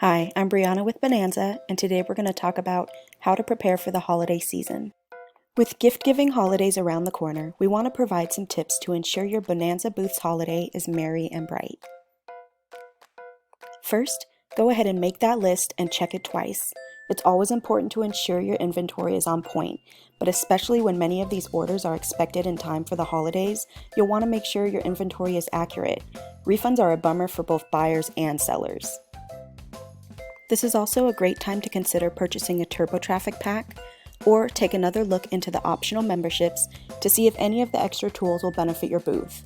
Hi, I'm Brianna with Bonanza, and today we're going to talk about how to prepare for the holiday season. With gift-giving holidays around the corner, we want to provide some tips to ensure your Bonanza booth's holiday is merry and bright. First, go ahead and make that list and check it twice. It's always important to ensure your inventory is on point, but especially when many of these orders are expected in time for the holidays, you'll want to make sure your inventory is accurate. Refunds are a bummer for both buyers and sellers. This is also a great time to consider purchasing a TurboTraffic pack, or take another look into the optional memberships to see if any of the extra tools will benefit your booth.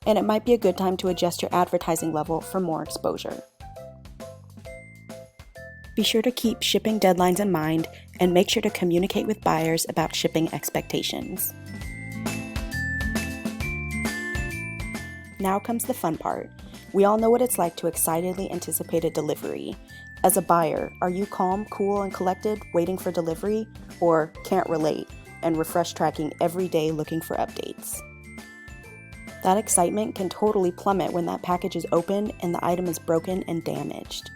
And it might be a good time to adjust your advertising level for more exposure. Be sure to keep shipping deadlines in mind and make sure to communicate with buyers about shipping expectations. Now comes the fun part. We all know what it's like to excitedly anticipate a delivery. As a buyer, are you calm, cool, and collected, waiting for delivery, or can't relate and refresh tracking every day looking for updates? That excitement can totally plummet when that package is opened and the item is broken and damaged.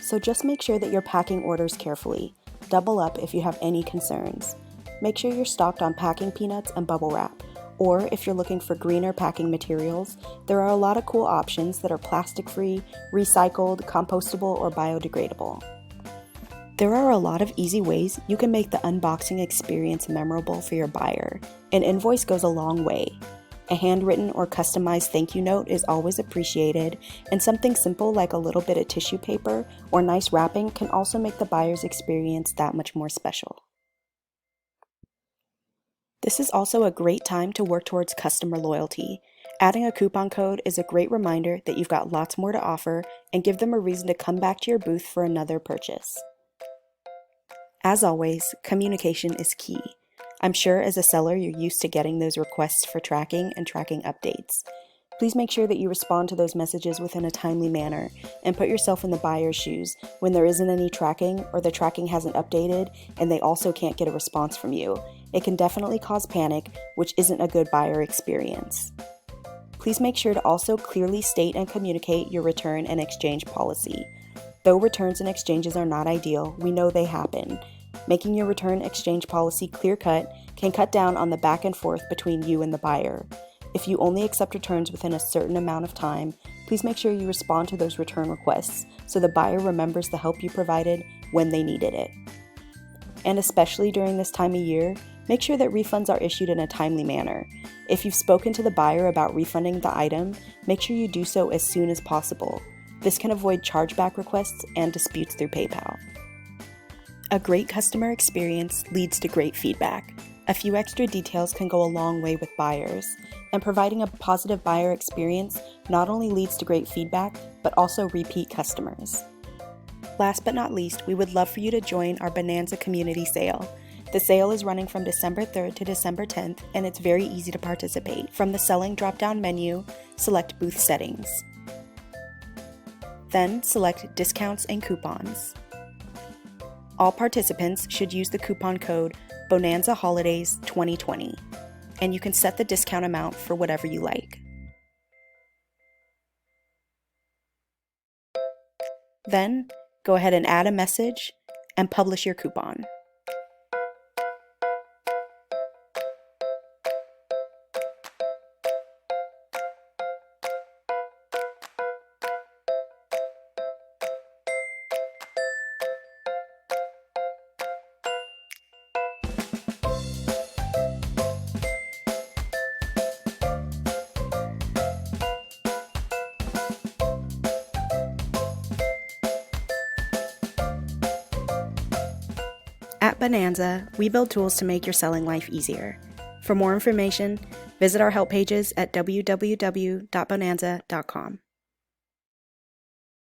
So just make sure that you're packing orders carefully. Double up if you have any concerns. Make sure you're stocked on packing peanuts and bubble wrap. Or if you're looking for greener packing materials, there are a lot of cool options that are plastic-free, recycled, compostable, or biodegradable. There are a lot of easy ways you can make the unboxing experience memorable for your buyer. An invoice goes a long way. A handwritten or customized thank you note is always appreciated, and something simple like a little bit of tissue paper or nice wrapping can also make the buyer's experience that much more special. This is also a great time to work towards customer loyalty. Adding a coupon code is a great reminder that you've got lots more to offer and give them a reason to come back to your booth for another purchase. As always, communication is key. I'm sure as a seller you're used to getting those requests for tracking and tracking updates. Please make sure that you respond to those messages within a timely manner and put yourself in the buyer's shoes when there isn't any tracking or the tracking hasn't updated and they also can't get a response from you. It can definitely cause panic, which isn't a good buyer experience. Please make sure to also clearly state and communicate your return and exchange policy. Though returns and exchanges are not ideal, we know they happen. Making your return exchange policy clear-cut can cut down on the back and forth between you and the buyer. If you only accept returns within a certain amount of time, please make sure you respond to those return requests so the buyer remembers the help you provided when they needed it. And especially during this time of year, make sure that refunds are issued in a timely manner. If you've spoken to the buyer about refunding the item, make sure you do so as soon as possible. This can avoid chargeback requests and disputes through PayPal. A great customer experience leads to great feedback. A few extra details can go a long way with buyers, and providing a positive buyer experience not only leads to great feedback, but also repeat customers. Last but not least, we would love for you to join our Bonanza community sale. The sale is running from December 3rd to December 10th, and it's very easy to participate. From the Selling drop-down menu, select Booth Settings. Then select Discounts and Coupons. All participants should use the coupon code Bonanza Holidays 2020, and you can set the discount amount for whatever you like. Then, go ahead and add a message and publish your coupon. At Bonanza, we build tools to make your selling life easier. For more information, visit our help pages at www.bonanza.com.